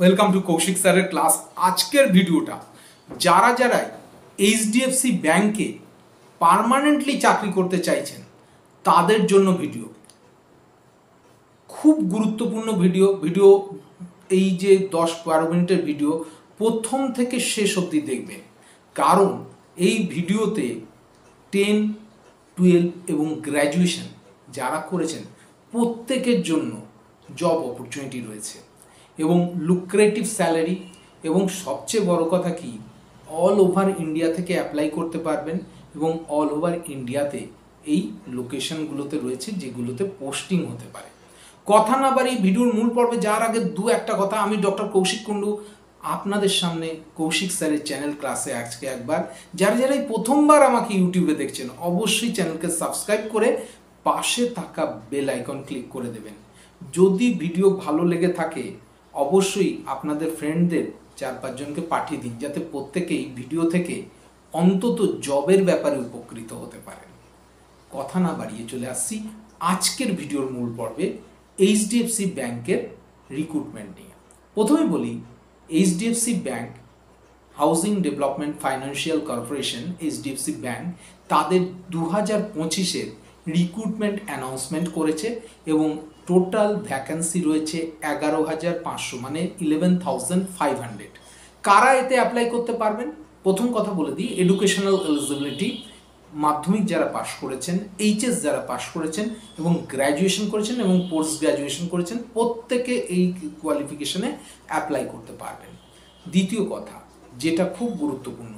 Welcome to Kaushik স্যারের class. আজকের ভিডিওটা যারা যারা এইচডিএফসি ব্যাংকে পার্মানেন্টলি চাকরি করতে চাইছেন তাদের জন্য ভিডিও, খুব গুরুত্বপূর্ণ ভিডিও। এই যে 10-12 মিনিটের ভিডিও প্রথম থেকে শেষ অবধি দেখবেন, কারণ এই ভিডিওতে 10, 12 এবং গ্র্যাজুয়েশন যারা করেছেন প্রত্যেকের জন্য জব অপরচুনিটি রয়েছে এবং লুক্রেটিভ স্যালারি, এবং সবচেয়ে বড় কথা কি, অল ওভার ইন্ডিয়া থেকে অ্যাপ্লাই করতে পারবেন এবং অল ওভার ইন্ডিয়াতে এই লোকেশনগুলোতে রয়েছে যেগুলোতে পোস্টিং হতে পারে। কথা না বাড়িয়ে ভিডিওর মূল পর্বে যাওয়ার আগে একটা কথা, আমি ডক্টর কৌশিক কুণ্ডু আপনাদের সামনে কৌশিক স্যারের চ্যানেল ক্লাসে আজকে একবার যারা যারা এই প্রথমবার আমাকে ইউটিউবে দেখছেন অবশ্যই চ্যানেলকে সাবস্ক্রাইব করে পাশে থাকা বেল আইকন ক্লিক করে দেবেন। যদি ভিডিও ভালো লেগে থাকে অবশ্যই আপনাদের ফ্রেন্ডদের 4-5 জনকে পাঠিয়ে দিন, যাতে প্রত্যেকেই ভিডিও থেকে অন্তত জবের ব্যাপারে উপকৃত হতে পারেন। কথা না বাড়িয়ে চলে আসছি আজকের ভিডিওর মূল পর্বে, এইচডিএফসি ব্যাংকের রিক্রুটমেন্ট নিয়ে। প্রথমে বলি, HDFC bank, housing development financial corporation, HDFC bank তাদের 2025-এর রিক্রুটমেন্ট অ্যানাউন্সমেন্ট করেছে এবং টোটাল ভ্যাকেন্সি রয়েছে 11,500, মানে 11,500। কারা এতে অ্যাপ্লাই করতে পারবেন? প্রথম কথা বলে দিই, এডুকেশনাল এলিজিবিলিটি, মাধ্যমিক যারা পাশ করেছেন, এইচএস যারা পাশ করেছেন এবং গ্র্যাজুয়েশন করেছেন এবং পোস্ট গ্র্যাজুয়েশন করেছেন, প্রত্যেকে এই কোয়ালিফিকেশনে অ্যাপ্লাই করতে পারবেন। দ্বিতীয় কথা যেটা খুব গুরুত্বপূর্ণ,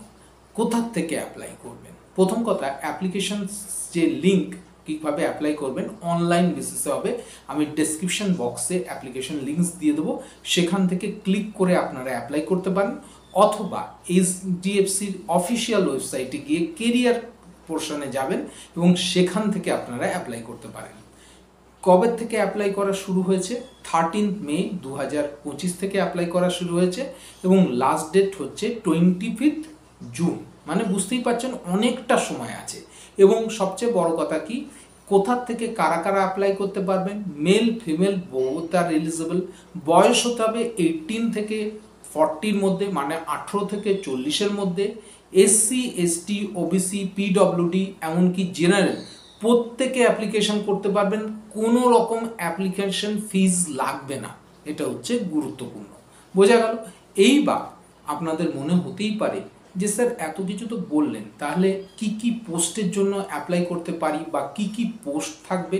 কোথা থেকে অ্যাপ্লাই করবেন? প্রথম কথা, অ্যাপ্লিকেশন যে লিঙ্ক কীভাবে অ্যাপ্লাই করবেন অনলাইন বেসিসে হবে। আমি ডেসক্রিপশন বক্সে অ্যাপ্লিকেশন লিঙ্কস দিয়ে দেবো, সেখান থেকে ক্লিক করে আপনারা অ্যাপ্লাই করতে পারেন, অথবা এইচডিএফসির অফিসিয়াল ওয়েবসাইটে গিয়ে কেরিয়ার পোর্শনে যাবেন এবং সেখান থেকে আপনারা অ্যাপ্লাই করতে পারেন। কবে থেকে অ্যাপ্লাই করা শুরু হয়েছে? 13 মে 2025 থেকে অ্যাপ্লাই করা শুরু হয়েছে এবং লাস্ট ডেট হচ্ছে 25 জুন, মানে বুঝতেই পারছেন অনেকটা সময় আছে। এবং সবচেয়ে বড় কথা কি, কোথা থেকে কারা কারা অ্যাপ্লাই করতে পারবেন? Male female both are eligible. বয়স হতে হবে 18 থেকে 40-র মধ্যে, মানে 18 থেকে 40-এর মধ্যে। এসসি, এসটি, ওবিসি, পিডব্লিউডি, এমনকি জেনারেল প্রত্যেকে অ্যাপ্লিকেশন করতে পারবেন, কোনো রকম অ্যাপ্লিকেশন ফিজ লাগবে না। এটা হচ্ছে গুরুত্বপূর্ণ, বোঝা গেল? এইবার আপনাদের মনে হতেই পারে যে স্যার এত কিছু তো বললেন, তাহলে কি কি পোস্টের জন্য অ্যাপ্লাই করতে পারি বা কি কি পোস্ট থাকবে?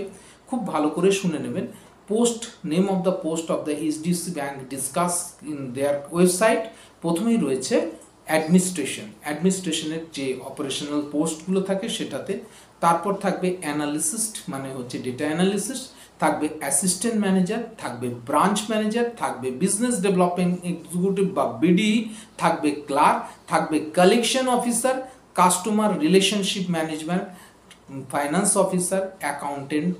খুব ভালো করে শুনে নেবেন। Post, name of the post of the HDFC bank discuss in their website. প্রথমেই রয়েছে অ্যাডমিনিস্ট্রেশনের যে অপারেশনাল পোস্টগুলো থাকে সেটাতে। তারপর থাকবে অ্যানালিসিস্ট, মানে হচ্ছে ডেটা অ্যানালিসিস্ট, থাকবে অ্যাসিস্ট্যান্ট ম্যানেজার, থাকবে ব্রাঞ্চ ম্যানেজার, থাকবে বিজনেস ডেভেলপমেন্ট এক্সিকিউটিভ বা বিডি, থাকবে ক্লার্ক, থাকবে collection officer, customer relationship management, finance officer, accountant,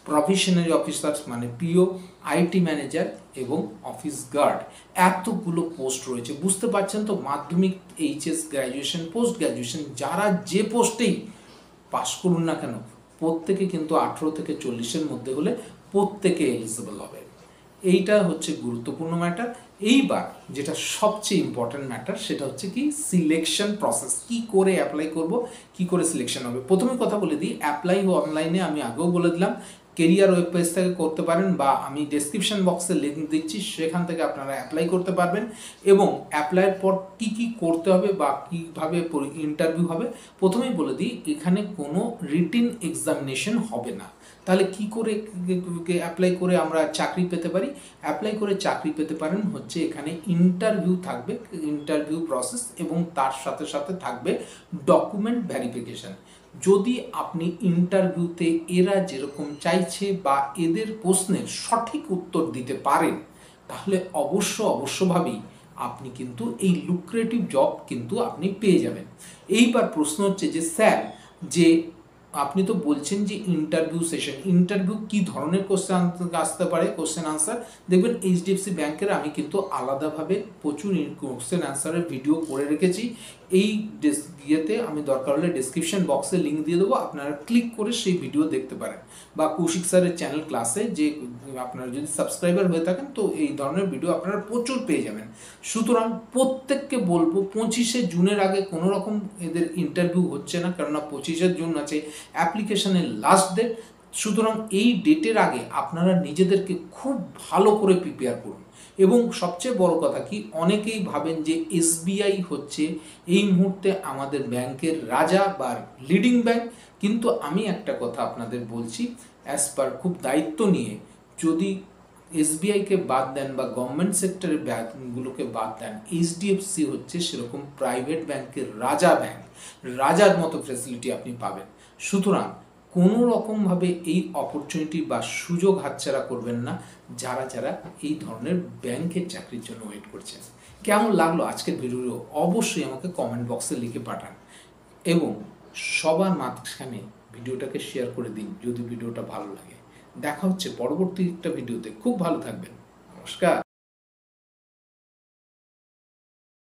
probationary officer মানে পিও, আইটি ম্যানেজার এবং অফিস গার্ড। এতগুলো পোস্ট রয়েছে, বুঝতে পারছেন তো? মাধ্যমিক, এইচএস, গ্র্যাজুয়েশন, পোস্ট গ্র্যাজুয়েশন যারা যে পোস্টেই পাস করুন না কেন, প্রত্যেকে কিন্তু 18 থেকে 40-এর মধ্যে হলে প্রত্যেকে এলিজিবল হবে। এইটা হচ্ছে গুরুত্বপূর্ণ ম্যাটার। এইবার যেটা সবচেয়ে ইম্পর্ট্যান্ট ম্যাটার সেটা হচ্ছে কি, সিলেকশন প্রসেস। কি করে অ্যাপ্লাই করব, কি করে সিলেকশন হবে? প্রথমে কথা বলে দিই, অ্যাপ্লাই অনলাইনে আমি আগেও বলে দিলাম, কেরিয়ার ওয়েব পেজ থেকে করতে পারেন বা আমি ডেসক্রিপশন বক্সে লিঙ্ক দিচ্ছি, সেখান থেকে আপনারা অ্যাপ্লাই করতে পারবেন। এবং অ্যাপ্লাইয়ের পর কি কি করতে হবে বা কীভাবে ইন্টারভিউ হবে, প্রথমেই বলে দিই, এখানে কোনো রিটিন এক্সামিনেশন হবে না। তাহলে কি করে অ্যাপ্লাই করে আমরা চাকরি পেতে পারি? অ্যাপ্লাই করে চাকরি পেতে পারেন হচ্ছে, এখানে ইন্টারভিউ থাকবে, ইন্টারভিউ প্রসেস, এবং তার সাথে সাথে থাকবে ডকুমেন্ট ভেরিফিকেশান। যদি আপনি ইন্টারভিউতে এরা যেরকম চাইছে বা এদের প্রশ্নের সঠিক উত্তর দিতে পারেন, তাহলে অবশ্যভাবেই আপনি কিন্তু এই লুক্রেটিভ জব কিন্তু আপনি পেয়ে যাবেন। এইবার প্রশ্ন হচ্ছে যে স্যার, যে আপনি তো বলছেন যে ইন্টারভিউ সেশন, ইন্টারভিউ কি ধরনের কোশ্চেন আসতে পারে, কোশ্চেন আনসার দেখবেন এইচডিএফসি ব্যাংকের আমি কিন্তু আলাদাভাবে প্রচুর কোশ্চেন আনসারের ভিডিও করে রেখেছি। এই ইয়েতে আমি দরকার হলে ডিসক্রিপশন বক্সে লিঙ্ক দিয়ে দেবো, আপনারা ক্লিক করে সেই ভিডিও দেখতে পারেন, বা কৌশিক স্যারের চ্যানেল ক্লাসে যে আপনারা যদি সাবস্ক্রাইবার হয়ে থাকেন তো এই ধরনের ভিডিও আপনারা প্রচুর পেয়ে যাবেন। সুতরাং প্রত্যেককে বলবো 25শে জুনের আগে কোনো রকম এদের ইন্টারভিউ হচ্ছে না, কেননা 25শে জুন আছে অ্যাপ্লিকেশনের লাস্ট ডেট। সুতরাং এই ডেটের আগে আপনারা নিজেদেরকে খুব ভালো করে প্রিপেয়ার করুন। এবং সবচেয়ে বড় কথা কি, অনেকেই ভাবেন যে এসবিআই হচ্ছে এই মুহূর্তে আমাদের ব্যাংকের রাজা বা লিডিং ব্যাংক, কিন্তু আমি একটা কথা আপনাদের বলছি অ্যাজ পার খুব দায়িত্ব নিয়ে, যদি এসবিআইকে বাদ দেন বা গভর্নমেন্ট সেক্টরের ব্যাঙ্কগুলোকে বাদ দেন, এইচডিএফসি হচ্ছে সেরকম প্রাইভেট ব্যাংকের রাজা ব্যাংক, রাজার মতো ফ্যাসিলিটি আপনি পাবেন। সুতরাং কোনো রকমভাবে এই অপরচুনিটি বা সুযোগ হাতছাড়া করবেন না যারা যারা এই ধরনের ব্যাংকের চাকরির জন্য ওয়েট করছেন। কেমন লাগলো আজকের ভিডিও অবশ্যই আমাকে কমেন্ট বক্সে লিখে পাঠান, এবং সবার মাঝখানে ভিডিওটাকে শেয়ার করে দিন যদি ভিডিওটা ভালো লাগে। দেখা হচ্ছে পরবর্তী একটা ভিডিওতে, খুব ভালো থাকবেন, নমস্কার।